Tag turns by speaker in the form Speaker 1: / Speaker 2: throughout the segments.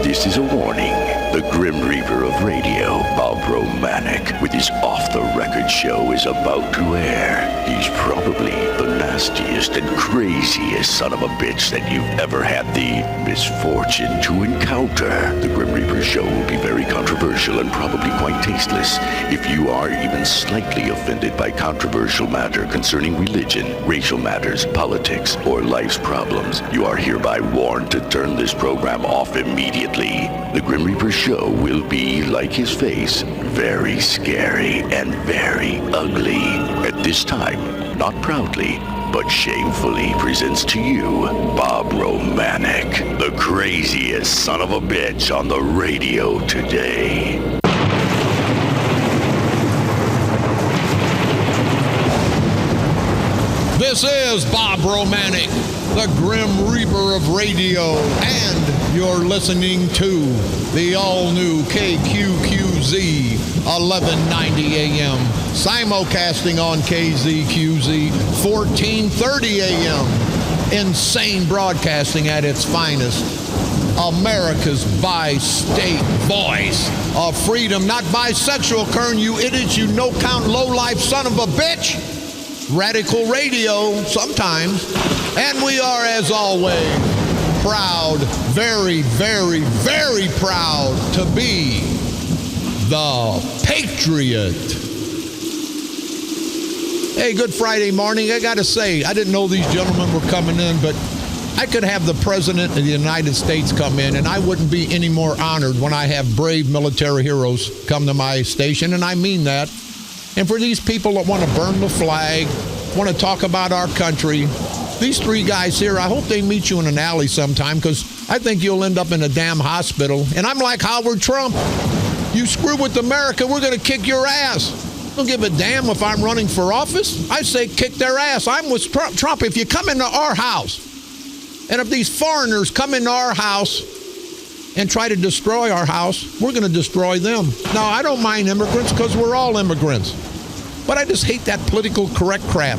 Speaker 1: This is a warning. The Grim Reaper of radio, Bob Romanik, with his off-the-record show is about to air. He's probably the nastiest and craziest son of a bitch that you've ever had the misfortune to encounter. The Grim Reaper show will be very controversial and probably quite tasteless. If you are even slightly offended by controversial matter concerning religion, racial matters, politics, or life's problems, you are hereby warned to turn this program off immediately. The Grim Reaper show will be, like his face, very scary and very ugly. At this time, not proudly, but shamefully presents to you Bob Romanik, the craziest son of a bitch on the radio today.
Speaker 2: This is Bob Romanik, the Grim Reaper of radio, and you're listening to the all-new KQQZ 1190 AM, simulcasting on KZQZ 1430 AM. Insane broadcasting at its finest. America's bi-state voice of freedom, not bisexual, Kern, you idiots, you no-count, low-life son of a bitch. Radical radio, sometimes. And we are, as always, proud, very, very, very proud to be the Patriot. Hey, good Friday morning. I got to say, I didn't know these gentlemen were coming in, but I could have the President of the United States come in, and I wouldn't be any more honored when I have brave military heroes come to my station, and I mean that. And for these people that want to burn the flag, want to talk about our country, these three guys here, I hope they meet you in an alley sometime, because I think you'll end up in a damn hospital. And I'm like Howard Trump. You screw with America, we're going to kick your ass. Don't give a damn if I'm running for office. I say kick their ass. I'm with Trump. If you come into our house, and if these foreigners come into our house and try to destroy our house, we're going to destroy them. Now, I don't mind immigrants because we're all immigrants. But I just hate that political correct crap.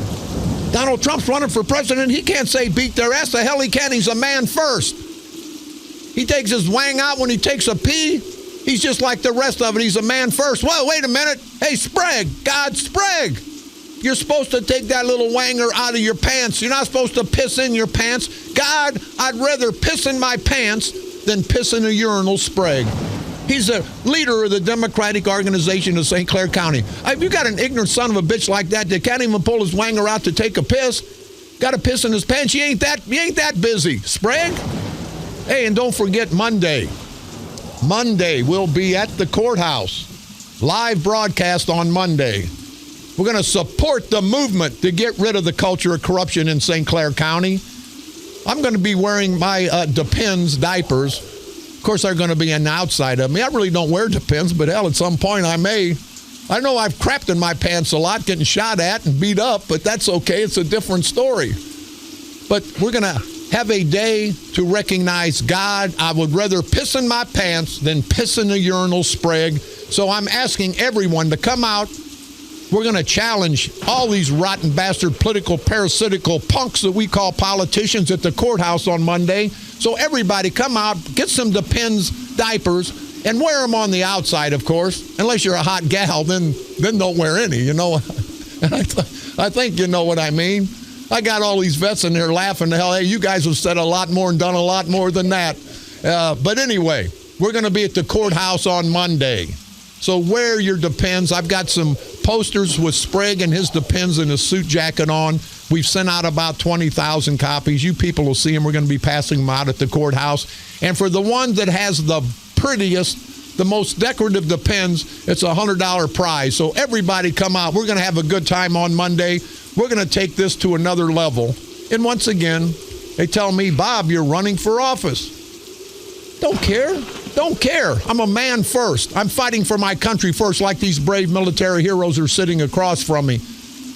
Speaker 2: Donald Trump's running for president. He can't say beat their ass. The hell he can. He's a man first. He takes his wang out when he takes a pee. He's just like the rest of it. He's a man first. Well, wait a minute. Hey, Sprague, God Sprague. You're supposed to take that little wanger out of your pants. You're not supposed to piss in your pants. God, I'd rather piss in my pants than piss in a urinal, Sprague. He's the leader of the Democratic Organization of St. Clair County. If you got an ignorant son of a bitch like that can't even pull his wanger out to take a piss, got to piss in his pants, you ain't that busy, Sprague. Hey, and don't forget Monday. Monday we'll be at the courthouse. Live broadcast on Monday. We're going to support the movement to get rid of the culture of corruption in St. Clair County. I'm going to be wearing my Depends diapers. Of course, they're going to be on the outside of me. I really don't wear Depends, but hell, at some point I may. I know I've crapped in my pants a lot, getting shot at and beat up, but that's okay. It's a different story. But we're going to have a day to recognize God. I would rather piss in my pants than piss in the urinal, Sprague. So I'm asking everyone to come out. We're going to challenge all these rotten bastard political parasitical punks that we call politicians at the courthouse on Monday. So everybody come out, get some Depends diapers, and wear them on the outside, of course. Unless you're a hot gal, then don't wear any, you know. I think you know what I mean. I got all these vets in there laughing the hell. Hey, you guys have said a lot more and done a lot more than that. But anyway, we're going to be at the courthouse on Monday. So wear your Depends. I've got some posters with Sprague and his Depends and his suit jacket on. We've sent out about 20,000 copies. You people will see them. We're going to be passing them out at the courthouse. And for the one that has the prettiest, the most decorative Depends, it's a $100 prize. So everybody come out. We're going to have a good time on Monday. We're going to take this to another level. And once again, they tell me, Bob, you're running for office. Don't care. Don't care. I'm a man first. I'm fighting for my country first, like these brave military heroes are sitting across from me.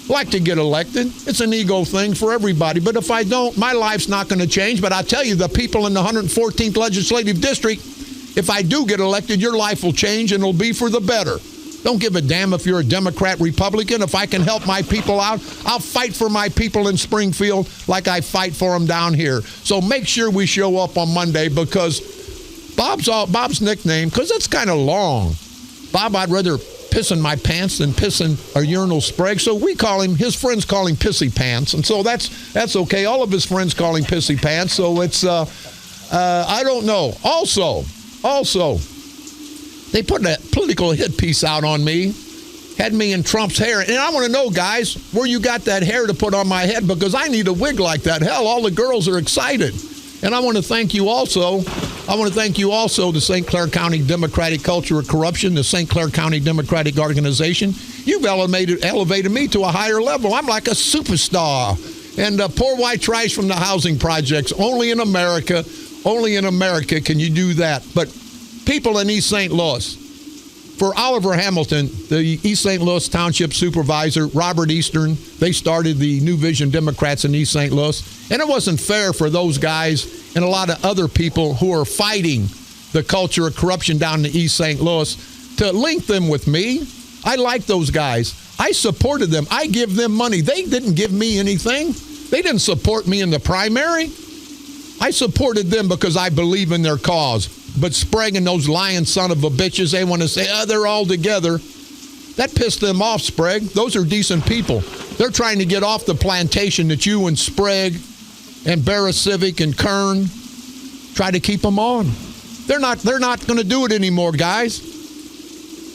Speaker 2: Like to get elected. It's an ego thing for everybody. But if I don't, my life's not going to change. But I tell you, the people in the 114th Legislative District, if I do get elected, your life will change and it'll be for the better. Don't give a damn if you're a Democrat, Republican. If I can help my people out, I'll fight for my people in Springfield like I fight for them down here. So make sure we show up on Monday, because Bob's nickname, because it's kind of long. Bob, I'd rather piss in my pants than piss in a urinal Sprague. So we call him, his friends call him Pissy Pants. And so that's okay. All of his friends call him Pissy Pants. So it's, I don't know. Also, they put a political hit piece out on me. Had me in Trump's hair. And I want to know, guys, where you got that hair to put on my head, because I need a wig like that. Hell, all the girls are excited. And I want to thank you also. The St. Clair County Democratic Culture of Corruption, the St. Clair County Democratic Organization. You've elevated me to a higher level. I'm like a superstar. And poor white trash from the housing projects. Only in America can you do that. But people in East St. Louis, for Oliver Hamilton, the East St. Louis Township Supervisor, Robert Eastern, they started the New Vision Democrats in East St. Louis. And it wasn't fair for those guys and a lot of other people who are fighting the culture of corruption down in East St. Louis to link them with me. I like those guys. I supported them. I give them money. They didn't give me anything. They didn't support me in the primary. I supported them because I believe in their cause. But Sprague and those lying son of a bitches, they want to say, they're all together. That pissed them off, Sprague. Those are decent people. They're trying to get off the plantation that you and Sprague and Barra-Civic and Kern try to keep them on. They're not going to do it anymore, guys.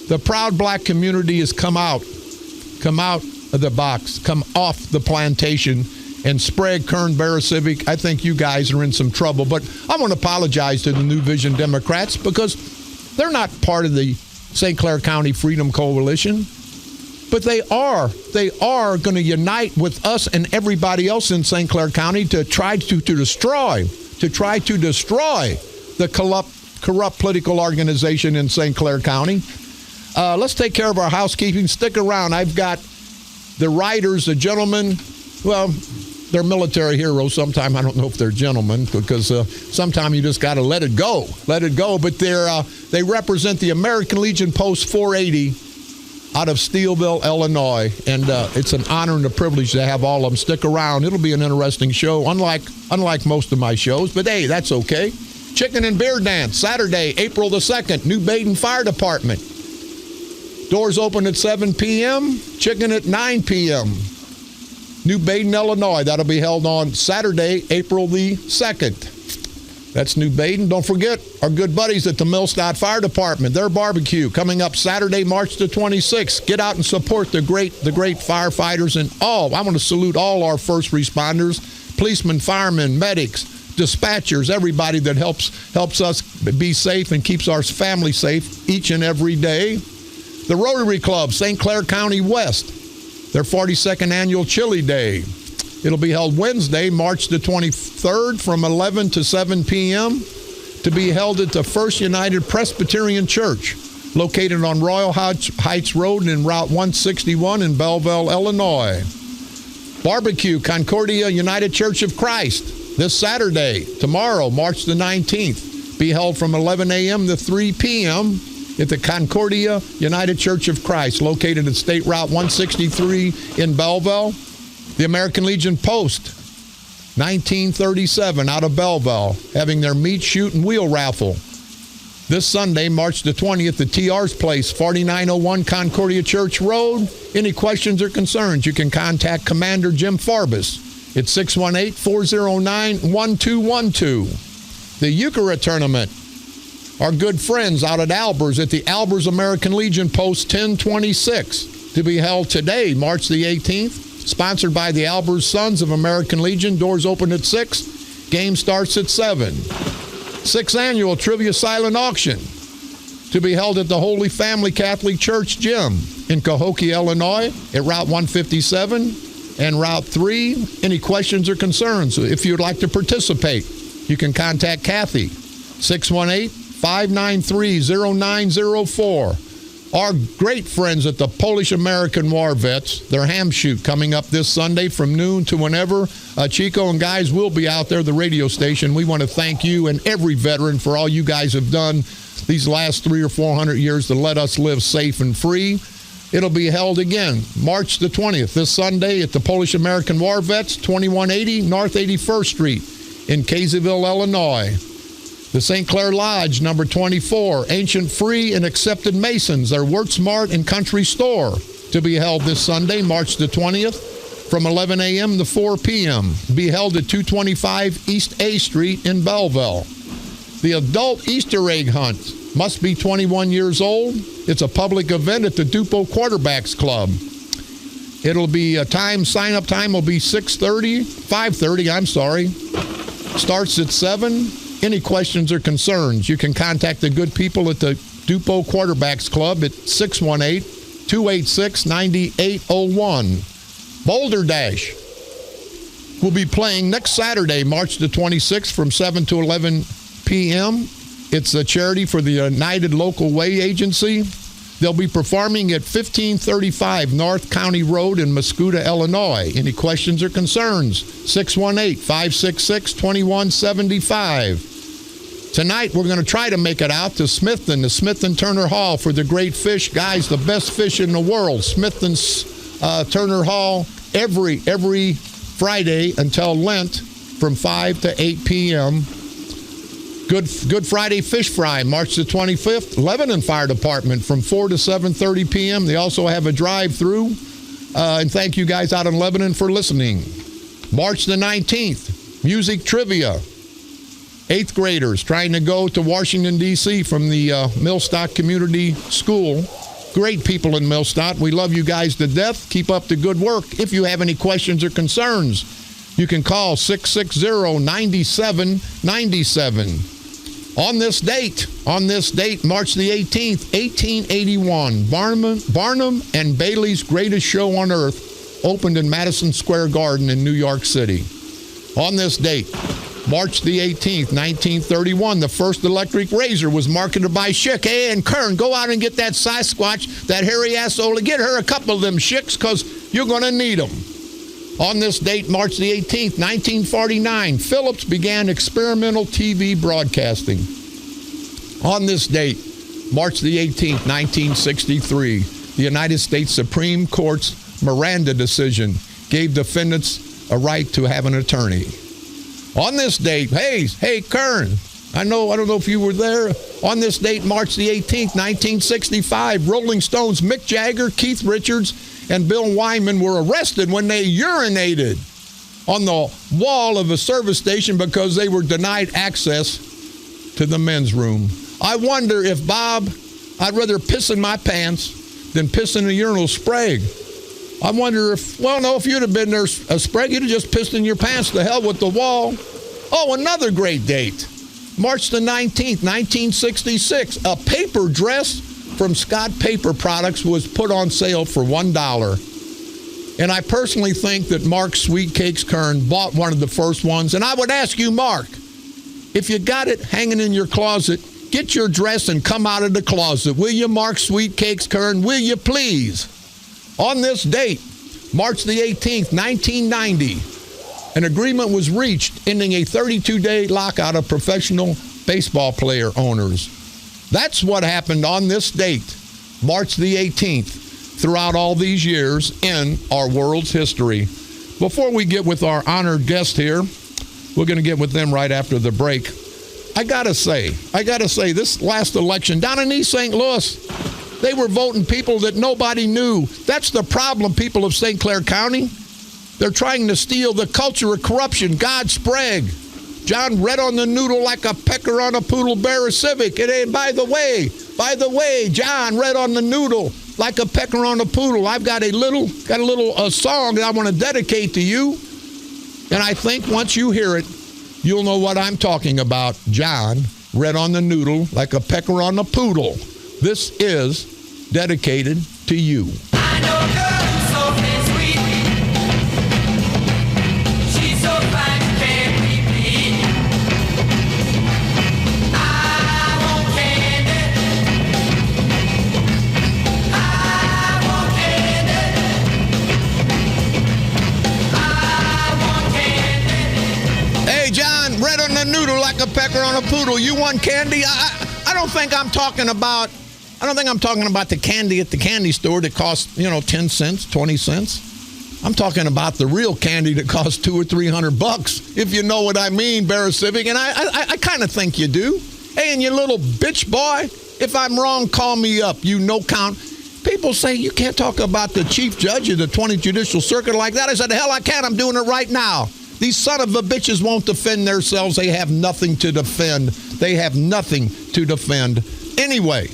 Speaker 2: The proud black community has come out of the box, come off the plantation. And Sprague, Kern, Barra-Civic, I think you guys are in some trouble. But I want to apologize to the New Vision Democrats because they're not part of the St. Clair County Freedom Coalition. But they are going to unite with us and everybody else in St. Clair County to try to destroy the corrupt political organization in St. Clair County. Let's take care of our housekeeping. Stick around. I've got the writers, the gentlemen. Well, they're military heroes. Sometimes I don't know if they're gentlemen because sometimes you just got to let it go. But they represent the American Legion Post 480 out of Steelville, Illinois. And it's an honor and a privilege to have all of them. Stick around. It'll be an interesting show, unlike most of my shows. But, hey, that's okay. Chicken and Beer Dance, Saturday, April the 2nd, New Baden Fire Department. Doors open at 7 p.m., chicken at 9 p.m. New Baden, Illinois. That'll be held on Saturday, April the 2nd. That's New Baden. Don't forget our good buddies at the Millstadt Fire Department. Their barbecue coming up Saturday, March the 26th. Get out and support the great firefighters and all. I want to salute all our first responders, policemen, firemen, medics, dispatchers, everybody that helps us be safe and keeps our family safe each and every day. The Rotary Club, St. Clair County West, their 42nd annual Chili Day. It'll be held Wednesday, March the 23rd from 11 to 7 p.m. to be held at the First United Presbyterian Church, located on Royal Heights Road and Route 161 in Belleville, Illinois. Barbecue, Concordia United Church of Christ, this Saturday, tomorrow, March the 19th, be held from 11 a.m. to 3 p.m. at the Concordia United Church of Christ, located at State Route 163 in Belleville. The American Legion Post, 1937, out of Belleville, having their meat, shoot, and wheel raffle. This Sunday, March the 20th, at TR's Place, 4901 Concordia Church Road. Any questions or concerns, you can contact Commander Jim Farbus at 618-409-1212. The Euchre Tournament, our good friends out at Albers at the Albers American Legion Post 1026, to be held today, March the 18th. Sponsored by the Albers Sons of American Legion. Doors open at 6. Game starts at 7. 6th Annual Trivia Silent Auction to be held at the Holy Family Catholic Church Gym in Cahokia, Illinois at Route 157 and Route 3. Any questions or concerns? If you'd like to participate, you can contact Kathy, 618-593-0904. Our great friends at the Polish-American War Vets, their ham shoot coming up this Sunday from noon to whenever. Chico and guys will be out there, the radio station. We want to thank you and every veteran for all you guys have done these last 300 or 400 years to let us live safe and free. It'll be held again, March the 20th, this Sunday at the Polish-American War Vets, 2180 North 81st Street in Caseyville, Illinois. The St. Clair Lodge, number 24, Ancient Free and Accepted Masons, their Wortsmart and Country Store, to be held this Sunday, March the 20th, from 11 a.m. to 4 p.m. Be held at 225 East A Street in Belleville. The Adult Easter Egg Hunt must be 21 years old. It's a public event at the Dupo Quarterbacks Club. It'll be sign-up time will be 5:30, I'm sorry. Starts at 7. Any questions or concerns, you can contact the good people at the Dupo Quarterbacks Club at 618-286-9801. Boulder Dash will be playing next Saturday, March the 26th from 7 to 11 p.m. It's a charity for the United Local Way Agency. They'll be performing at 1535 North County Road in Mascoutah, Illinois. Any questions or concerns? 618-566-2175. Tonight, we're going to try to make it out to Smithton, the Smithton Turner Hall for the great fish. Guys, the best fish in the world. Smithton's Turner Hall every Friday until Lent from 5 to 8 p.m. Good Friday Fish Fry, March the 25th. Lebanon Fire Department from 4 to 7:30 p.m. They also have a drive-through. And thank you guys out in Lebanon for listening. March the 19th, music trivia. 8th graders trying to go to Washington, D.C. from the Millstock Community School. Great people in Millstock. We love you guys to death. Keep up the good work. If you have any questions or concerns, you can call 660-9797. On this date, March the 18th, 1881, Barnum and Bailey's Greatest Show on Earth opened in Madison Square Garden in New York City. On this date, March the 18th, 1931, the first electric razor was marketed by Schick. Hey, and Kern, go out and get that Sasquatch, that hairy asshole, get her a couple of them Schicks, because you're going to need them. On this date, March the 18th, 1949, Philips began experimental TV broadcasting. On this date, March the 18th, 1963, the United States Supreme Court's Miranda decision gave defendants a right to have an attorney. On this date, hey, Kern, I don't know if you were there. On this date, March the 18th, 1965, Rolling Stones' Mick Jagger, Keith Richards, and Bill Wyman were arrested when they urinated on the wall of a service station because they were denied access to the men's room. I wonder if, Bob, I'd rather piss in my pants than piss in a urinal Sprague. I wonder if you'd have been there, Sprague, you'd have just pissed in your pants. To hell with the wall. Oh, another great date. March the 19th, 1966, a paper dress from Scott Paper Products was put on sale for $1. And I personally think that Mark Sweet Cakes Kern bought one of the first ones. And I would ask you, Mark, if you got it hanging in your closet, get your dress and come out of the closet. Will you, Mark Sweet Cakes Kern? Will you please? On this date, March the 18th, 1990, an agreement was reached ending a 32-day lockout of professional baseball player owners. That's what happened on this date, March the 18th, throughout all these years in our world's history. Before we get with our honored guest here, we're going to get with them right after the break. I gotta say, this last election down in East St. Louis, they were voting people that nobody knew. That's the problem, people of St. Clair County. They're trying to steal the culture of corruption. God Sprague. John read on the noodle like a pecker on a poodle bear a civic. And by the way, John read on the noodle like a pecker on a poodle. I've got a little song that I want to dedicate to you. And I think once you hear it, you'll know what I'm talking about. John read on the noodle like a pecker on a poodle. This is dedicated to you.
Speaker 3: I know a girl who's so sweet. She's so fine you can't repeat. I want candy. I want candy. I want candy.
Speaker 2: Hey, John, read on the noodle like a pecker on a poodle. You want candy? I don't think I'm talking about the candy at the candy store that costs, 10 cents, 20 cents. I'm talking about the real candy that costs $200 or $300, if you know what I mean, Bear Civic. And I kind of think you do. Hey, and you little bitch boy, if I'm wrong, call me up. You no count. People say you can't talk about the chief judge of the 20th Judicial Circuit like that. I said, the hell I can. I'm doing it right now. These son of a bitches won't defend themselves. They have nothing to defend. They have nothing to defend. Anyway,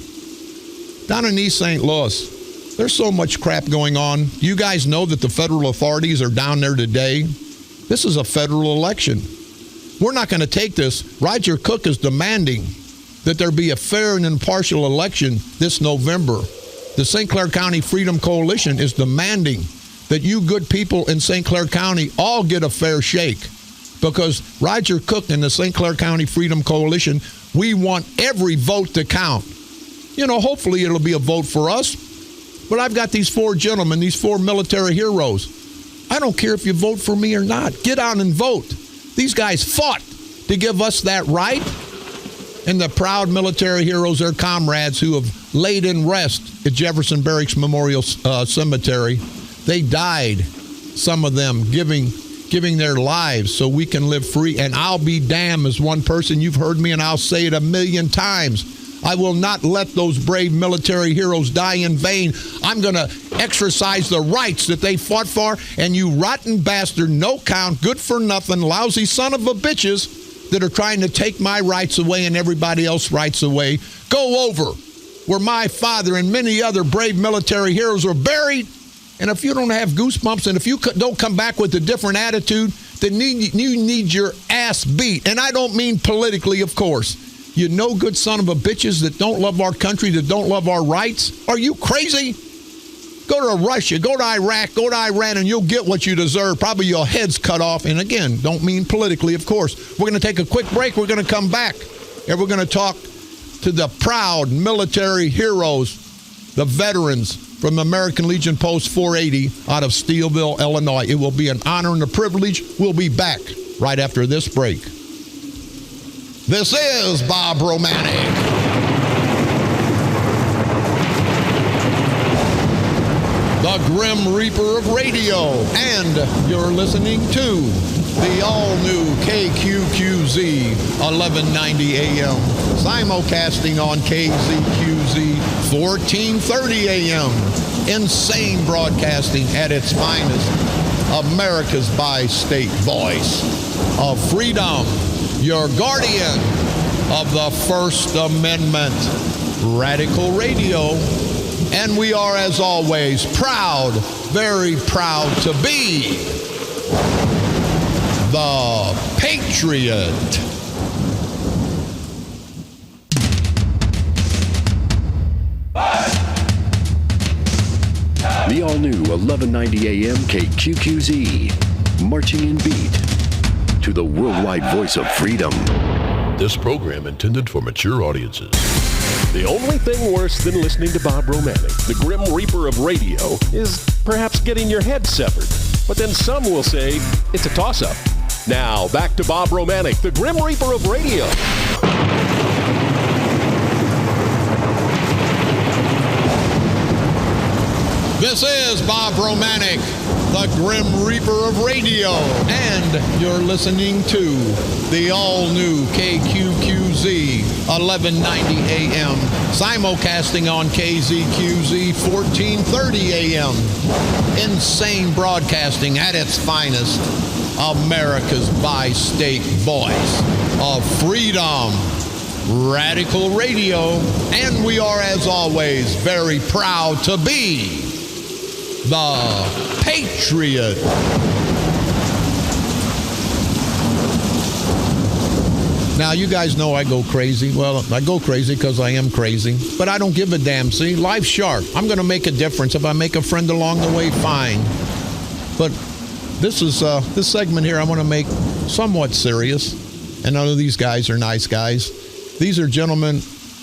Speaker 2: down in East St. Louis, there's so much crap going on. You guys know that the federal authorities are down there today. This is a federal election. We're not going to take this. Roger Cook is demanding that there be a fair and impartial election this November. The St. Clair County Freedom Coalition is demanding that you good people in St. Clair County all get a fair shake, because Roger Cook and the St. Clair County Freedom Coalition, we want every vote to count. You know, hopefully it'll be a vote for us. But I've got these four gentlemen, these four military heroes. I don't care if you vote for me or not. Get out and vote. These guys fought to give us that right. And the proud military heroes, their comrades who have laid in rest at Jefferson Barracks Memorial Cemetery, they died, some of them, giving their lives so we can live free. And I'll be damned, as one person, you've heard me and I'll say it 1,000,000 times. I will not let those brave military heroes die in vain. I'm going to exercise the rights that they fought for. And you rotten bastard, no count, good for nothing, lousy son of a bitches that are trying to take my rights away and everybody else's rights away, go over where my father and many other brave military heroes are buried. And if you don't have goosebumps and if you don't come back with a different attitude, then you need your ass beat. And I don't mean politically, of course. You no good son of a bitches that don't love our country, that don't love our rights. Are you crazy? Go to Russia, go to Iraq, go to Iran, and you'll get what you deserve. Probably your head's cut off. And again, don't mean politically, of course. We're going to take a quick break. We're going to come back, and we're going to talk to the proud military heroes, the veterans from American Legion Post 480 out of Steelville, Illinois. It will be an honor and a privilege. We'll be back right after this break. This is Bob Romanik. The Grim Reaper of Radio, and you're listening to the all-new KQQZ 1190 AM, simulcasting on KZQZ 1430 AM, insane broadcasting at its finest, America's bi-state voice of freedom, your guardian of the First Amendment, Radical Radio. And we are, as always, proud, very proud to be the Patriot.
Speaker 1: The all-new 1190 AM KQQZ, marching in beat to the worldwide voice of freedom.
Speaker 4: This program intended for mature audiences. The only thing worse than listening to Bob Romanik, the Grim Reaper of radio, is perhaps getting your head severed. But then some will say it's a toss-up. Now, back to Bob Romanik, the Grim Reaper of radio.
Speaker 2: This is Bob Romanik, the Grim Reaper of Radio, and you're listening to the all-new KQQZ 1190 AM, simulcasting on KZQZ 1430 AM, insane broadcasting at its finest, America's bi-state voice of freedom, Radical Radio, and we are, as always, very proud to be the Patriot. Now, you guys know I go crazy. Well, I go crazy because I am crazy, but I don't give a damn. See, life's short. I'm going to make a difference. If I make a friend along the way, fine. But this segment here I want to make somewhat serious. And none of these guys are nice guys. These are gentlemen,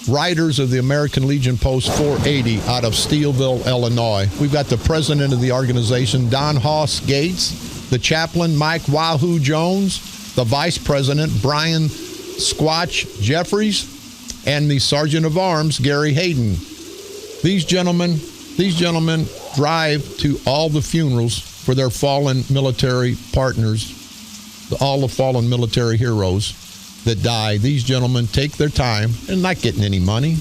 Speaker 2: writers of the American Legion Post 480 out of Steelville, Illinois. We've got the president of the organization, Don Hoss Gates, the chaplain, Mike Wahoo Jones, the vice president, Brian Squatch Jeffries, and the sergeant of arms, Gary Hayden. These gentlemen drive to all the funerals for their fallen military partners, all the fallen military heroes that die. These gentlemen take their time and not getting any money.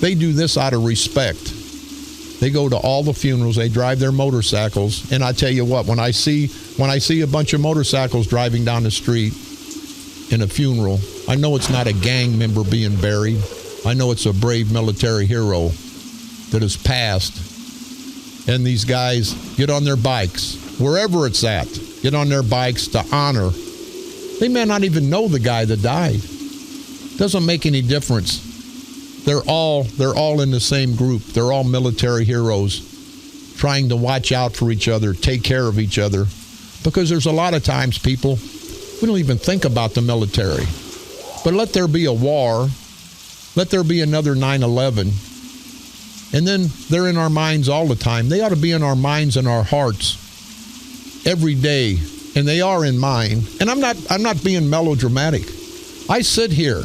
Speaker 2: They do this out of respect. They go to all the funerals. They drive their motorcycles. And I tell you what, when I see a bunch of motorcycles driving down the street in a funeral, I know it's not a gang member being buried. I know it's a brave military hero that has passed. And these guys get on their bikes, wherever it's at, get on their bikes to honor. They may not even know the guy that died. Doesn't make any difference. They're all in the same group. They're all military heroes trying to watch out for each other, take care of each other. Because there's a lot of times, people, we don't even think about the military. But let there be a war. Let there be another 9/11. And then they're in our minds all the time. They ought to be in our minds and our hearts every day. And they are in mine. And I'm not being melodramatic. I sit here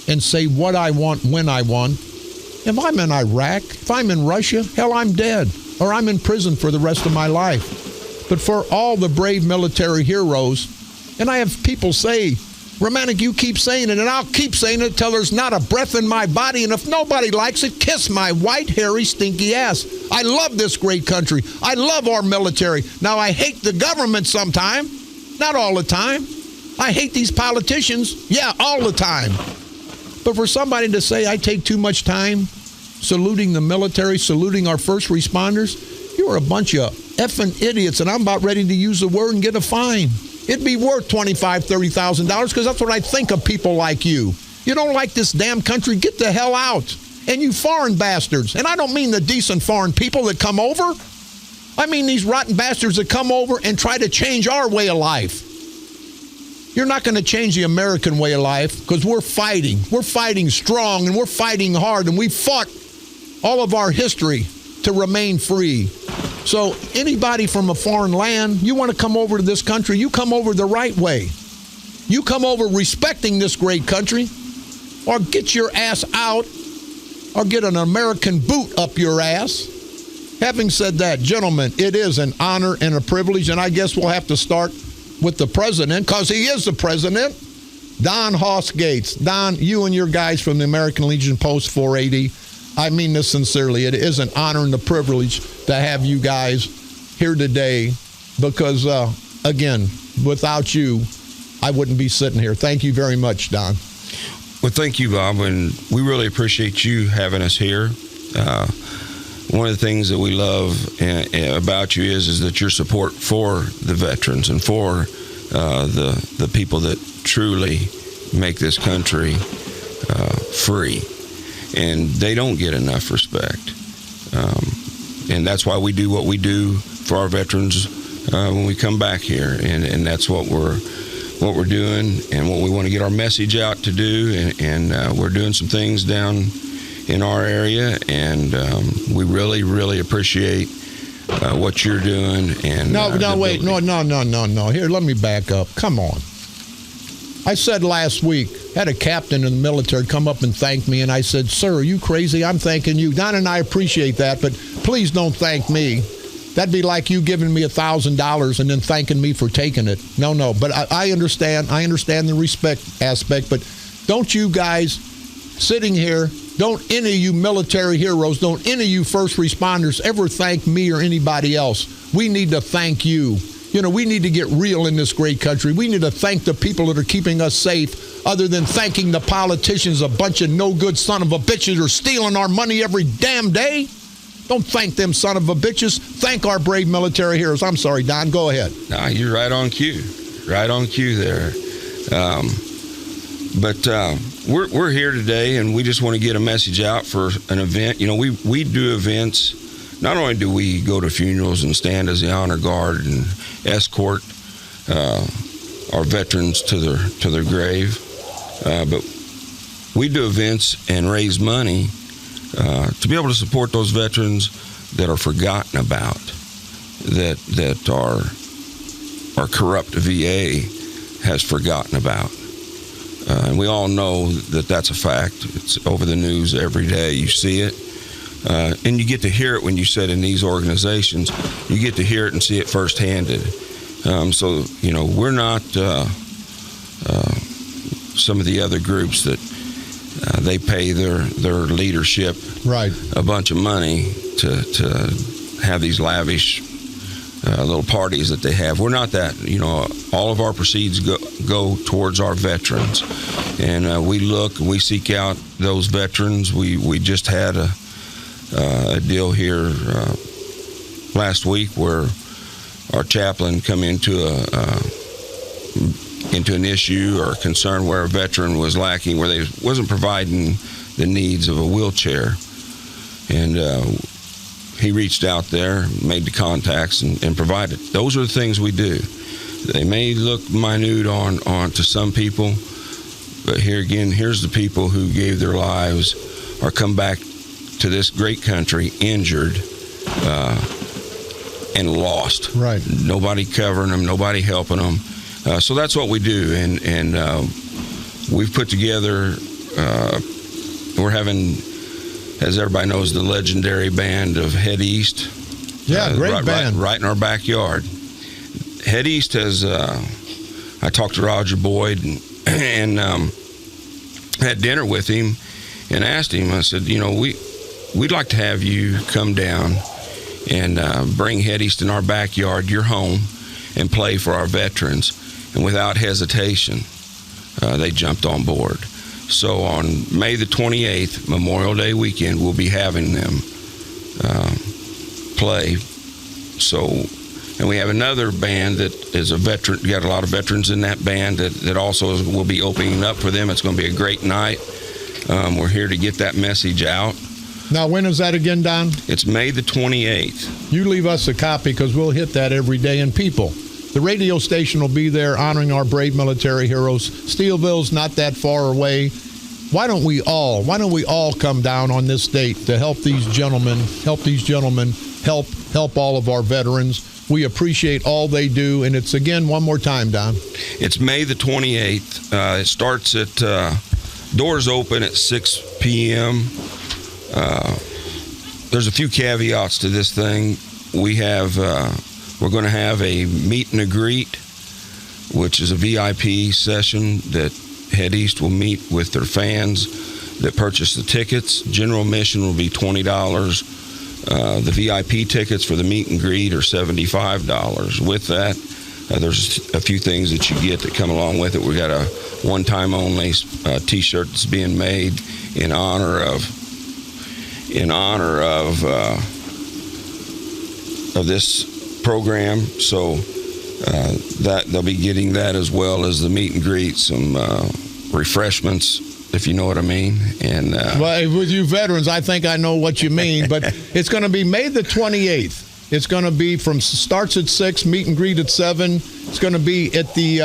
Speaker 2: and say what I want when I want. If I'm in Iraq, if I'm in Russia, hell, I'm dead. Or I'm in prison for the rest of my life. But for all the brave military heroes, and I have people say, Romanik, you keep saying it, and I'll keep saying it till there's not a breath in my body, and if nobody likes it, kiss my white, hairy, stinky ass. I love this great country. I love our military. Now, I hate the government sometime, not all the time. I hate these politicians, yeah, all the time. But for somebody to say I take too much time saluting the military, saluting our first responders, you're a bunch of effing idiots, and I'm about ready to use the word and get a fine. It'd be worth $25,000, $30,000 because that's what I think of people like you. You don't like this damn country, get the hell out. And you foreign bastards, and I don't mean the decent foreign people that come over. I mean these rotten bastards that come over and try to change our way of life. You're not going to change the American way of life because we're fighting. We're fighting strong and we're fighting hard, and we fought all of our history to remain free. So anybody from a foreign land, you want to come over to this country, you come over the right way. You come over respecting this great country, or get your ass out, or get an American boot up your ass. Having said that, gentlemen, it is an honor and a privilege, and I guess we'll have to start with the president, because he is the president, Don Hoss Gates. Don, you and your guys from the American Legion Post 480, I mean this sincerely. It is an honor and a privilege to have you guys here today because, again, without you, I wouldn't be sitting here. Thank you very much, Don.
Speaker 5: Well, thank you, Bob, and we really appreciate you having us here. One of the things that we love about you is that your support for the veterans and for the people that truly make this country free. And they don't get enough respect. And that's why we do what we do for our veterans when we come back here. And that's what we're doing and what we want to get our message out to do. And we're doing some things down in our area, and we really, really appreciate what you're doing. And
Speaker 2: No. Here, let me back up. Come on. I said last week, had a captain in the military come up and thank me, and I said, sir, are you crazy? I'm thanking you. Don and I appreciate that, but please don't thank me. That'd be like you giving me $1,000 and then thanking me for taking it. No. But I understand. I understand the respect aspect, but don't you guys sitting here, don't any of you military heroes, don't any of you first responders ever thank me or anybody else. We need to thank you. You know, we need to get real in this great country. We need to thank the people that are keeping us safe other than thanking the politicians, a bunch of no-good son of a bitches who are stealing our money every damn day. Don't thank them son of a bitches. Thank our brave military heroes. I'm sorry, Don, go ahead.
Speaker 5: No, you're right on cue. Right on cue there. But we're here today, and we just want to get a message out for an event. You know, we do events. Not only do we go to funerals and stand as the honor guard and escort our veterans to their grave, but we do events and raise money to be able to support those veterans that are forgotten about, that our corrupt VA has forgotten about. And we all know that that's a fact. It's over the news every day. You see it. and you get to hear it when you sit in these organizations. You get to hear it and see it firsthand. So, we're not some of the other groups that they pay their leadership a bunch of money to have these lavish little parties that they have. We're not that. All of our proceeds go towards our veterans, and we seek out those veterans. We just had a deal here last week where our chaplain come into an issue or concern where a veteran was lacking, where they wasn't providing the needs of a wheelchair, and he reached out there, made the contacts, and provided. Those are the things we do. They may look minute on to some people, but here's the people who gave their lives or come back to this great country injured and lost. Right. Nobody covering them, nobody helping them. So that's what we do, and we've put together. We're having, as everybody knows, the legendary band of Head East.
Speaker 2: Yeah, great band.
Speaker 5: Right in our backyard. Head East has. I talked to Roger Boyd and had dinner with him, and asked him. I said, we'd like to have you come down and bring Head East in our backyard, your home, and play for our veterans. And without hesitation, they jumped on board. So on May the 28th, Memorial Day weekend, we'll be having them play. So, and we have another band that is a veteran. We got a lot of veterans in that band that also will be opening up for them. It's going to be a great night. We're here to get that message out.
Speaker 2: Now, when is that again, Don?
Speaker 5: It's May the 28th.
Speaker 2: You leave us a copy because we'll hit that every day. And people, the radio station will be there honoring our brave military heroes. Steelville's not that far away. Why don't we all come down on this date to help these gentlemen, help all of our veterans. We appreciate all they do. And it's, again, one more time, Don.
Speaker 5: It's May the 28th. It starts at, doors open at 6 p.m. There's a few caveats to this thing. We're going to have a meet and a greet, which is a VIP session that Head East will meet with their fans that purchase the tickets. General admission will be $20. The VIP tickets for the meet and greet are $75. With that, there's a few things that you get that come along with it. We got a one-time only T-shirt that's being made in honor of this program. So that they'll be getting that, as well as the meet and greet, some refreshments, if you know what I mean. And
Speaker 2: well, with you veterans, I think I know what you mean. But it's going to be May the 28th. It's going to be starts at 6, meet and greet at 7. It's going to be at the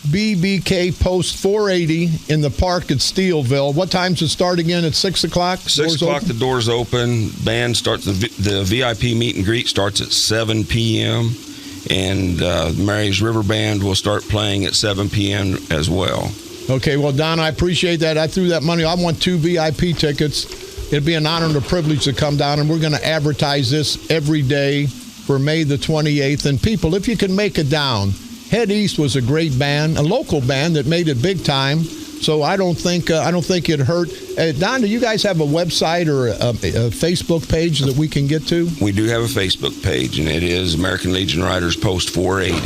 Speaker 2: BBK Post 480 in the park at Steelville. What time's it start again? At 6 o'clock?
Speaker 5: 6 o'clock, the doors open. Band starts, the VIP meet and greet starts at 7 p.m. And Mary's River Band will start playing at 7 p.m. as well.
Speaker 2: Okay, well, Don, I appreciate that. I threw that money. I want 2 VIP tickets. It'd be an honor and a privilege to come down, and we're going to advertise this every day for May the 28th. And people, if you can make it down, Head East was a great band, a local band that made it big time. So I don't think it hurt. Don, do you guys have a website or a Facebook page that we can get to?
Speaker 5: We do have a Facebook page, and it is American Legion Riders Post 480.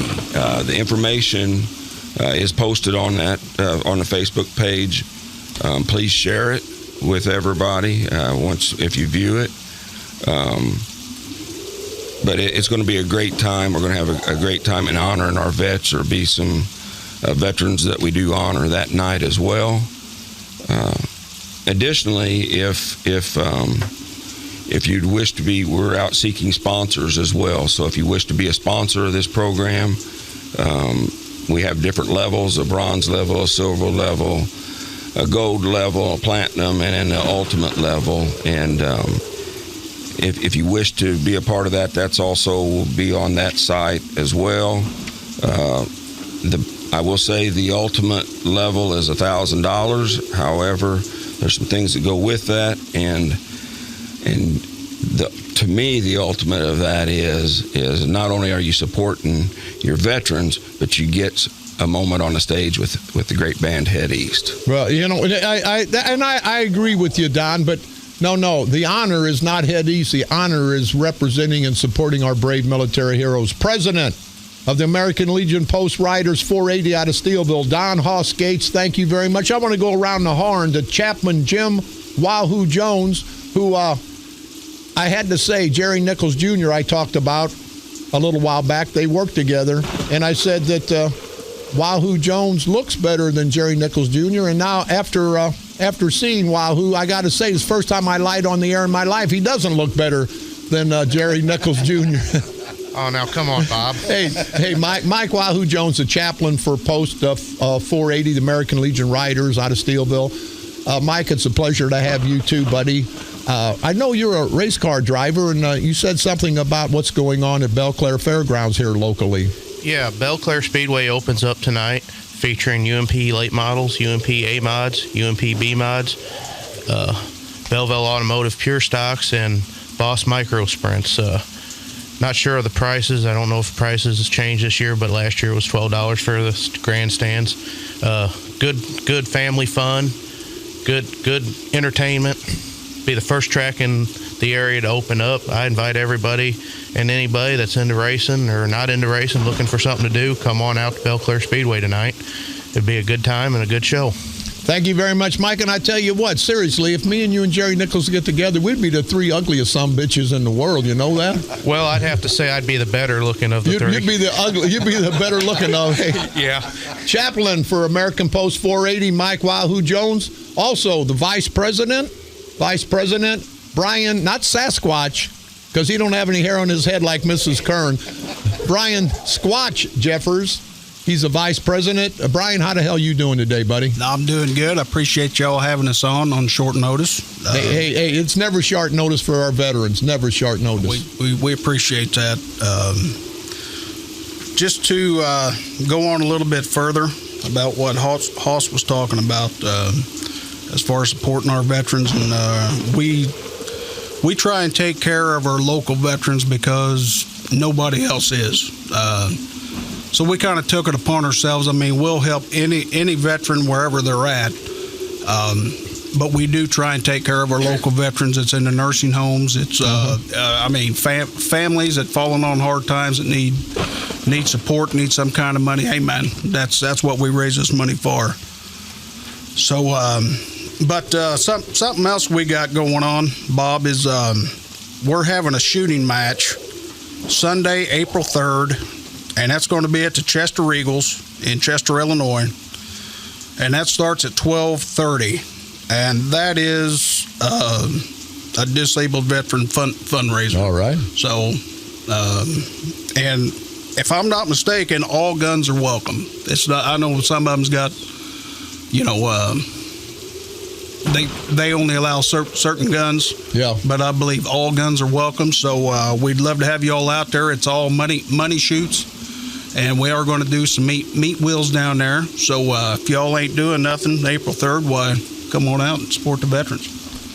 Speaker 5: The information is posted on that on the Facebook page. Please share it with everybody if you view it. But it's going to be a great time. We're going to have a great time in honoring our vets. There'll be some veterans that we do honor that night as well. Additionally, if you'd wish to be, we're out seeking sponsors as well. So if you wish to be a sponsor of this program, we have different levels: a bronze level, a silver level, a gold level, a platinum, and an ultimate level. And if you wish to be a part of that, that's also will be on that site as well. I will say the ultimate level is $1,000. However, there's some things that go with that, and And to me, the ultimate of that is not only are you supporting your veterans, but you get a moment on the stage with the great band Head East.
Speaker 2: Well, I agree with you, Don, but no, the honor is not Head East. The honor is representing and supporting our brave military heroes. President of the American Legion Post Riders 480 out of Steelville, Don Hoss Gates, thank you very much. I want to go around the horn to Chaplain Jim Wahoo Jones, who I had to say, Jerry Nichols Jr. I talked about a little while back. They worked together, and I said that Wahoo Jones looks better than Jerry Nichols Jr. And now after seeing Wahoo, I got to say, it's the first time I lied on the air in my life. He doesn't look better than Jerry Nichols Jr.
Speaker 6: Oh, now come on, Bob.
Speaker 2: Hey, Mike Wahoo Jones, the chaplain for Post 480, the American Legion Riders out of Steelville. Mike, it's a pleasure to have you too, buddy. I know you're a race car driver, and you said something about what's going on at Belle Claire Fairgrounds here locally.
Speaker 6: Yeah, Belle Claire Speedway opens up tonight, featuring UMP late models, UMP A mods, UMP B mods, Belleville Automotive Pure Stocks, and Boss Micro Sprints. Not sure of the prices. I don't know if prices has changed this year, but last year it was $12 for the grandstands. Good family fun, good entertainment. Be the first track in the area to open up. I invite everybody and anybody that's into racing or not into racing, looking for something to do, come on out to Belle Claire Speedway tonight. It'd be a good time and a good show.
Speaker 2: Thank you very much, Mike. And I tell you what, seriously, if me and you and Jerry Nichols get together, we'd be the three ugliest bitches in the world. You know that?
Speaker 6: Well, I'd have to say I'd be the better looking of the three.
Speaker 2: You'd be the better looking of. Hey.
Speaker 6: Yeah.
Speaker 2: Chaplain for American Post 480, Mike Wahoo Jones. Also, the Vice President, Brian, not Sasquatch, because he don't have any hair on his head like Mrs. Kern. Brian Squatch Jeffers. He's the Vice President. Brian, how the hell you doing today, buddy?
Speaker 7: I'm doing good. I appreciate y'all having us on short notice.
Speaker 2: Hey, it's never short notice for our veterans. Never short notice.
Speaker 7: We appreciate that. Just to go on a little bit further about what Hoss was talking about as far as supporting our veterans, and we try and take care of our local veterans because nobody else is. So we kind of took it upon ourselves. I mean, we'll help any veteran wherever they're at. But we do try and take care of our local veterans. It's in the nursing homes. It's, families that fallen on hard times that need support, need some kind of money. Hey, man, that's what we raise this money for. So, something else we got going on, Bob, is we're having a shooting match Sunday, April 3rd. And that's going to be at the Chester Eagles in Chester, Illinois. And that starts at 12:30. And that is a disabled veteran fundraiser.
Speaker 2: All right.
Speaker 7: So, and if I'm not mistaken, all guns are welcome. It's not. I know some of them's got, they only allow certain guns. Yeah. But I believe all guns are welcome. So we'd love to have you all out there. It's all money shoots. And we are going to do some meat wheels down there. So if y'all ain't doing nothing April 3rd, why, come on out and support the veterans.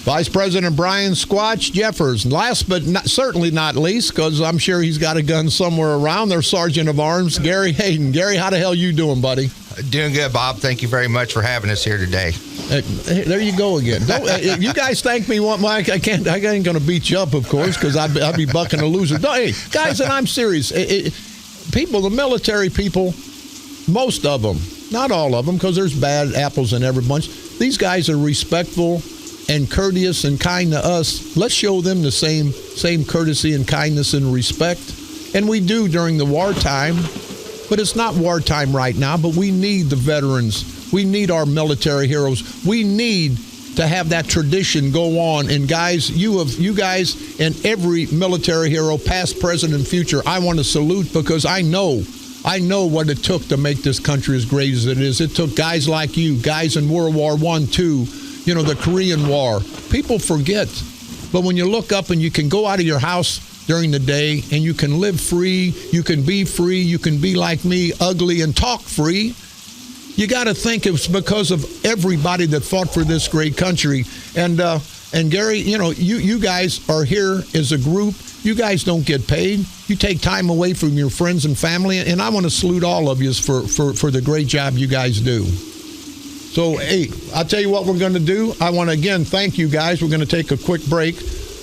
Speaker 2: Vice President Brian Squatch Jeffers. Last but certainly not least, because I'm sure he's got a gun somewhere around, their Sergeant of Arms, Gary Hayden. Gary, how the hell you doing, buddy?
Speaker 8: Doing good, Bob. Thank you very much for having us here today.
Speaker 2: There you go again. You guys thank me, Mike. I ain't going to beat you up, of course, because I'd be bucking a loser. No, hey, guys, and I'm serious. People, the military people, most of them, not all of them, because there's bad apples in every bunch. These guys are respectful and courteous and kind to us. Let's show them the same courtesy and kindness and respect. And we do during the wartime, but it's not wartime right now. But we need the veterans. We need our military heroes. We need to have that tradition go on. And guys, you guys and every military hero, past, present, and future, I want to salute, because I know what it took to make this country as great as it is. It took guys like you, guys in World War I, II, the Korean War. People forget. But when you look up and you can go out of your house during the day and you can live free, you can be like me, ugly, and talk free, you got to think it's because of everybody that fought for this great country. And And Gary, you guys are here as a group. You guys don't get paid. You take time away from your friends and family, and I want to salute all of you for the great job you guys do. So, hey, I'll tell you what we're going to do. I want to, again, thank you guys. We're going to take a quick break.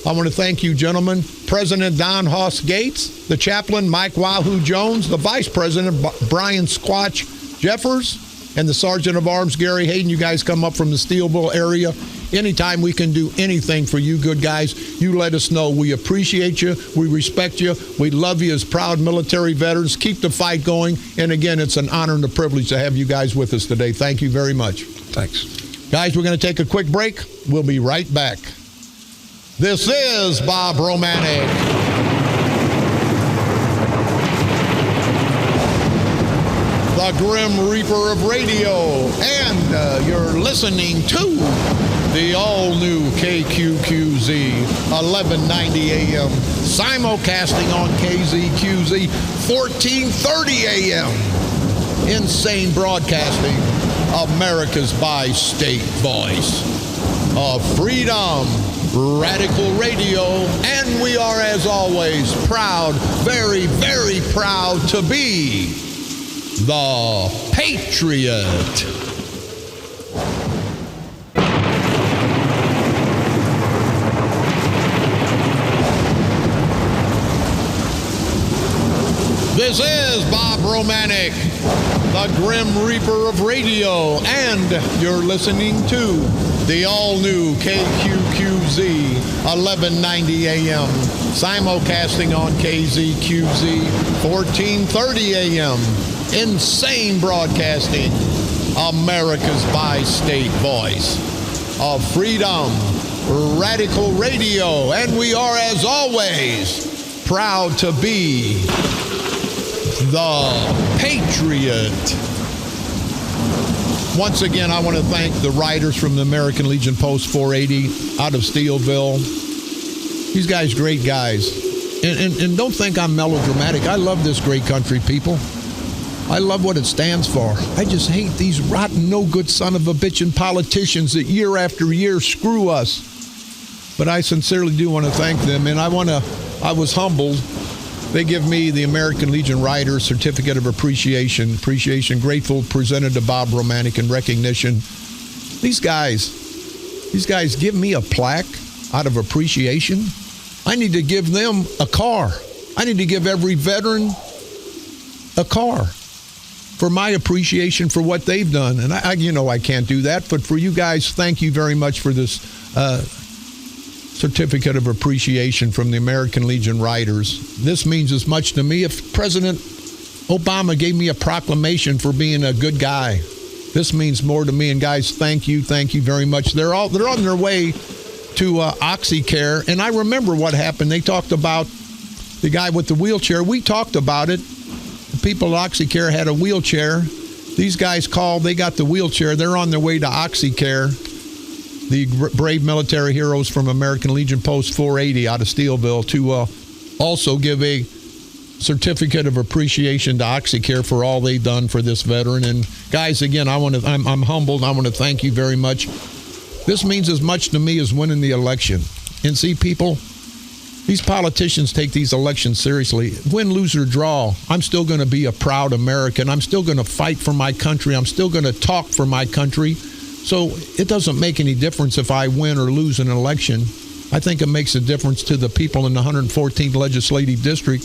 Speaker 2: I want to thank you, gentlemen. President Don Hoss Gates, the chaplain Mike Wahoo Jones, the vice president Brian Squatch Jeffers, and the sergeant of arms Gary Hayden. You guys come up from the Steelville area. Anytime we can do anything for you good guys, you let us know. We appreciate you. We respect you. We love you as proud military veterans. Keep the fight going. And again, it's an honor and a privilege to have you guys with us today. Thank you very much.
Speaker 5: Thanks.
Speaker 2: Guys, we're going to take a quick break. We'll be right back. This is Bob Romanik. The Grim Reaper of radio, and you're listening to the all-new KQQZ 1190 AM, simulcasting on KZQZ 1430 AM. Insane Broadcasting, America's bi-state voice of freedom, radical radio, and we are, as always, proud, very, very proud to be the Patriot. This is Bob Romanik, the Grim Reaper of radio, and you're listening to the all-new KQQZ 1190 AM, simulcasting on KZQZ 1430 AM. Insane Broadcasting, America's bi-state voice of freedom, radical radio, and we are, as always, proud to be the Patriot. Once again, I want to thank the writers from the American Legion Post 480 out of Steelville. These guys, great guys. And don't think I'm melodramatic. I love this great country, people. I love what it stands for. I just hate these rotten, no-good son of a bitchin' politicians that year after year screw us. But I sincerely do want to thank them, and I was humbled. They give me the American Legion Rider Certificate of Appreciation, grateful, presented to Bob Romanik in recognition. These guys give me a plaque out of appreciation. I need to give them a car. I need to give every veteran a car for my appreciation for what they've done. And I can't do that, but for you guys, thank you very much for this Certificate of Appreciation from the American Legion Riders. This means as much to me. If President Obama gave me a proclamation for being a good guy, this means more to me. And guys, thank you very much. They're on their way to OxyCare, and I remember what happened. They talked about the guy with the wheelchair. We talked about it. The people at OxyCare had a wheelchair. These guys called. They got the wheelchair. They're on their way to OxyCare. The brave military heroes from American Legion Post 480 out of Steelville to also give a certificate of appreciation to OxyCare for all they've done for this veteran. And guys, again, I'm humbled. I want to thank you very much. This means as much to me as winning the election. And see, people, these politicians take these elections seriously. Win, lose, or draw, I'm still going to be a proud American. I'm still going to fight for my country. I'm still going to talk for my country. So it doesn't make any difference if I win or lose an election. I think it makes a difference to the people in the 114th Legislative District,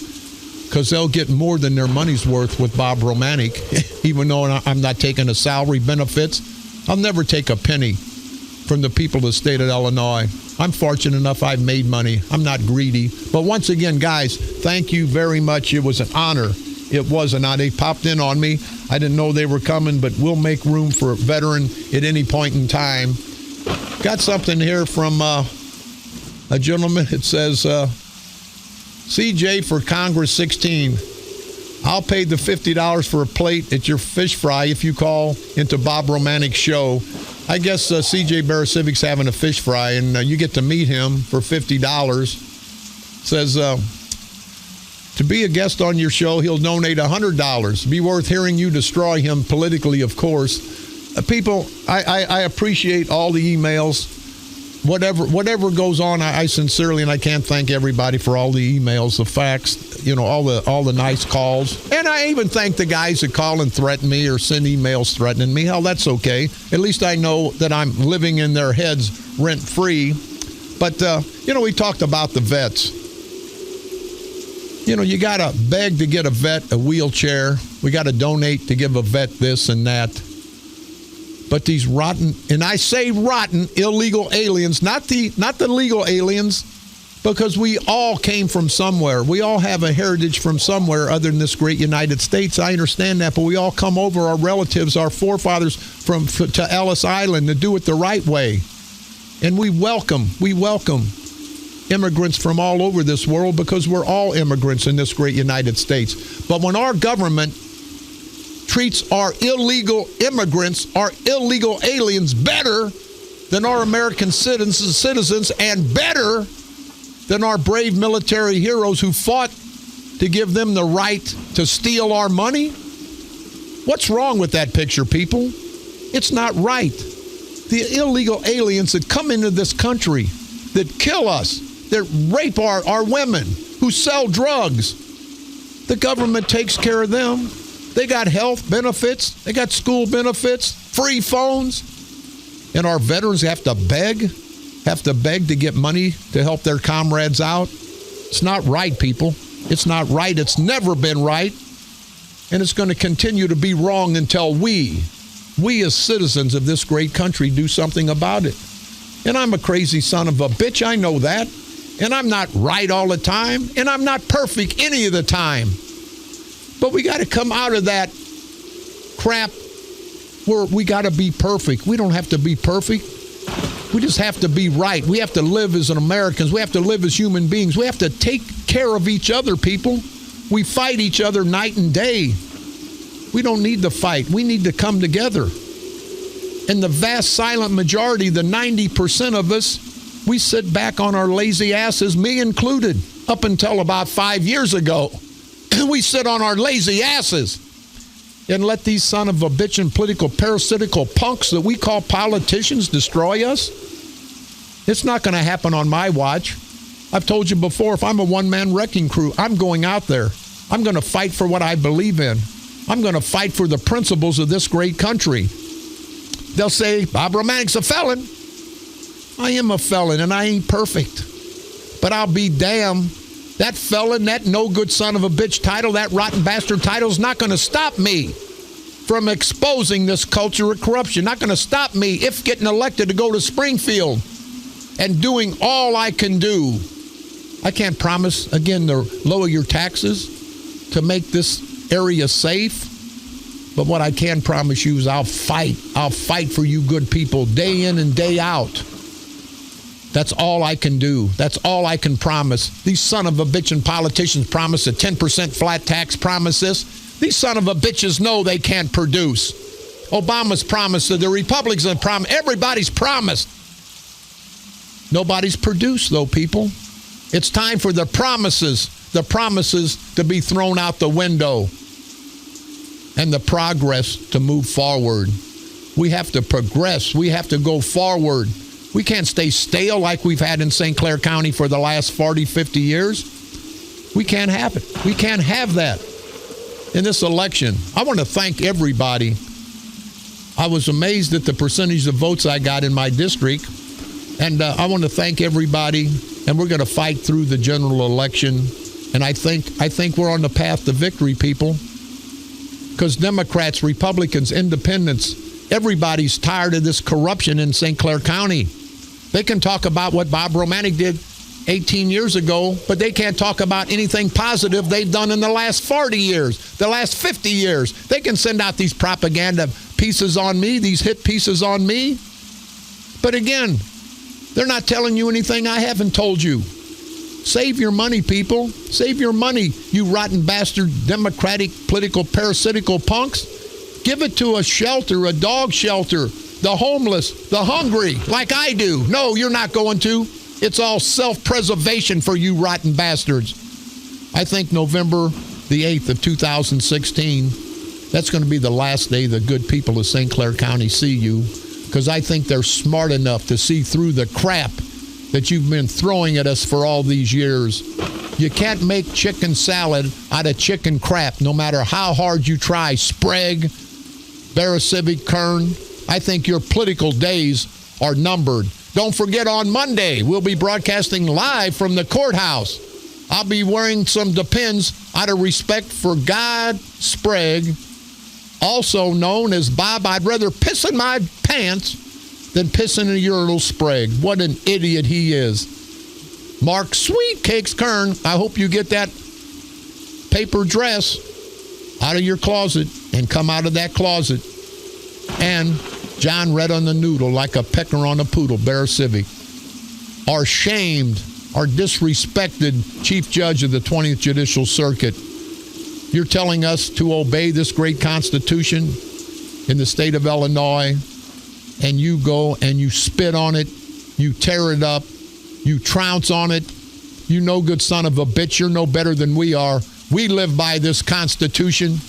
Speaker 2: because they'll get more than their money's worth with Bob Romanik. Even though I'm not taking a salary, benefits, I'll never take a penny from the people of the state of Illinois. I'm fortunate enough I've made money. I'm not greedy. But once again, guys, thank you very much. It was an honor. It was an honor. They popped in on me. I didn't know they were coming, but we'll make room for a veteran at any point in time. Got something here from a gentleman. It says, CJ for Congress 16. I'll pay the $50 for a plate at your fish fry if you call into Bob Romanik's show. I guess CJ Baracivic's having a fish fry, and you get to meet him for $50. Says, to be a guest on your show, he'll donate $100. Be worth hearing you destroy him politically, of course. People, I appreciate all the emails. whatever goes on, I sincerely, and I can't thank everybody for all the emails, the facts, all the nice calls. And I even thank the guys that call and threaten me or send emails threatening me. Hell, that's okay. At least I know that I'm living in their heads rent-free. But, we talked about the vets. You got to beg to get a vet a wheelchair. We got to donate to give a vet this and that. But these rotten, and I say rotten, illegal aliens, not the legal aliens, because we all came from somewhere. We all have a heritage from somewhere other than this great United States. I understand that, but we all come over, our relatives, our forefathers to Ellis Island to do it the right way. And we welcome immigrants from all over this world because we're all immigrants in this great United States. But when our government treats our illegal immigrants, our illegal aliens better than our American citizens and better than our brave military heroes who fought to give them the right to steal our money, what's wrong with that picture, people? It's not right. The illegal aliens that come into this country, that kill us, that rape our women, who sell drugs, the government takes care of them. They got health benefits. They got school benefits, free phones. And our veterans have to beg to get money to help their comrades out. It's not right, people. It's not right. It's never been right. And it's going to continue to be wrong until we as citizens of this great country do something about it. And I'm a crazy son of a bitch. I know that. And I'm not right all the time. And I'm not perfect any of the time. But we got to come out of that crap where we got to be perfect. We don't have to be perfect. We just have to be right. We have to live as Americans. We have to live as human beings. We have to take care of each other, people. We fight each other night and day. We don't need to fight. We need to come together. And the vast silent majority, the 90% of us, we sit back on our lazy asses, me included, up until about 5 years ago. We sit on our lazy asses and let these son of a bitch and political parasitical punks that we call politicians destroy us. It's not going to happen on my watch. I've told you before, if I'm a one-man wrecking crew, I'm going out there. I'm going to fight for what I believe in. I'm going to fight for the principles of this great country. They'll say, Bob Romanik's a felon. I am a felon, and I ain't perfect. But I'll be damned. That felon, that no-good son of a bitch title, that rotten bastard title is not going to stop me from exposing this culture of corruption. Not going to stop me if getting elected to go to Springfield and doing all I can do. I can't promise, again, to lower your taxes, to make this area safe. But what I can promise you is I'll fight. I'll fight for you good people day in and day out. That's all I can do. That's all I can promise. These son of a bitchin' politicians promise a 10% flat tax, promise this. These son of a bitches know they can't produce. Obama's promised, the Republicans have promised, everybody's promised. Nobody's produced, though, people. It's time for the promises to be thrown out the window and the progress to move forward. We have to progress. We have to go forward. We can't stay stale like we've had in St. Clair County for the last 40, 50 years. We can't have it. We can't have that in this election. I want to thank everybody. I was amazed at the percentage of votes I got in my district. And I want to thank everybody. And we're going to fight through the general election. And I think we're on the path to victory, people. Because Democrats, Republicans, Independents, everybody's tired of this corruption in St. Clair County. They can talk about what Bob Romanik did 18 years ago, but they can't talk about anything positive they've done in the last 40 years, the last 50 years. They can send out these propaganda pieces on me, these hit pieces on me. But again, they're not telling you anything I haven't told you. Save your money, people. Save your money, you rotten bastard Democratic political parasitical punks. Give it to a shelter, a dog shelter, the homeless, the hungry, like I do. No, you're not going to. It's all self-preservation for you rotten bastards. I think November the 8th of 2016, that's going to be the last day the good people of St. Clair County see you. because I think they're smart enough to see through the crap that you've been throwing at us for all these years. You can't make chicken salad out of chicken crap, no matter how hard you try. Sprague, Barrecivic, Kern, I think your political days are numbered. Don't forget, on Monday, we'll be broadcasting live from the courthouse. I'll be wearing some Depends out of respect for God Sprague, also known as Bob, I'd rather piss in my pants than piss in a urinal. Sprague. What an idiot he is. Mark Sweet Cakes Kern, I hope you get that paper dress out of your closet and come out of that closet. And John Red on the Noodle, like a pecker on a poodle, Barrecivic. Our shamed, our disrespected Chief Judge of the 20th Judicial Circuit. You're telling us to obey this great Constitution in the state of Illinois, and you go and you spit on it, you tear it up, you trounce on it. You no good son of a bitch. You're no better than we are. We live by this Constitution.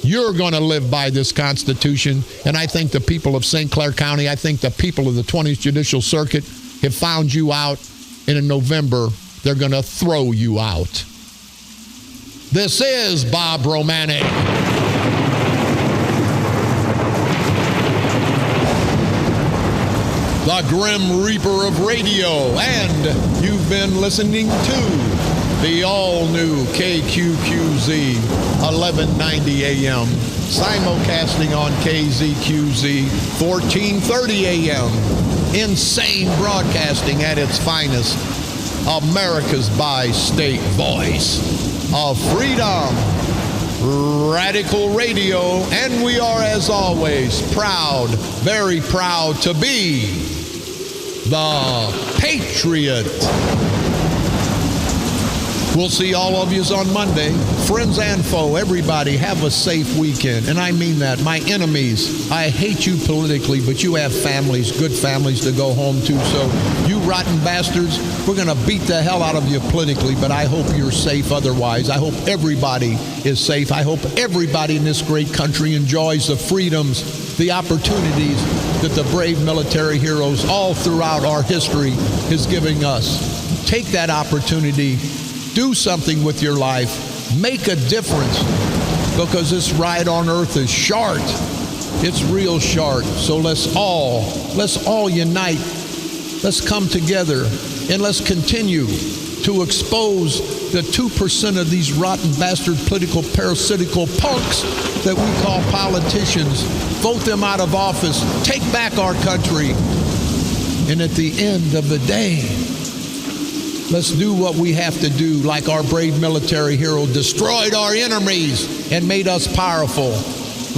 Speaker 2: You're going to live by this Constitution. And I think the people of St. Clair County, I think the people of the 20th Judicial Circuit have found you out. And in November, they're going to throw you out. This is Bob Romanik. The Grim Reaper of Radio, and you've been listening to the all-new KQQZ 1190 AM, simulcasting on KZQZ 1430 AM. Insane broadcasting at its finest. America's bi-state voice of freedom. Radical Radio, and we are, as always, proud, very proud to be the Patriot. We'll see all of you on Monday. Friends and foe, everybody, have a safe weekend. And I mean that. My enemies, I hate you politically, but you have families, good families to go home to. So you rotten bastards, we're going to beat the hell out of you politically, but I hope you're safe otherwise. I hope everybody is safe. I hope everybody in this great country enjoys the freedoms, the opportunities that the brave military heroes all throughout our history is giving us. Take that opportunity. Do something with your life. Make a difference, because this ride on earth is short. It's real short. So let's all unite. Let's come together and let's continue to expose the 2% of these rotten bastard political parasitical punks that we call politicians. Vote them out of office. Take back our country. And at the end of the day, let's do what we have to do, like our brave military hero destroyed our enemies and made us powerful.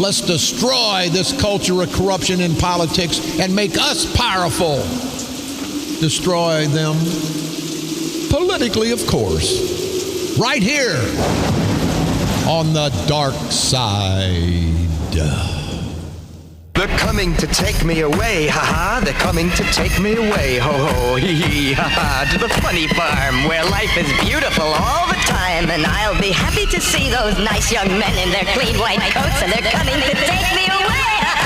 Speaker 2: Let's destroy this culture of corruption in politics and make us powerful. Destroy them politically, of course. Right here on the dark side.
Speaker 9: They're coming to take me away, ha-ha. They're coming to take me away, ho-ho, hee-hee, ha-ha. To the funny farm where life is beautiful all the time. And I'll be happy to see those nice young men in their clean white coats. And they're coming to take me away, ha-ha.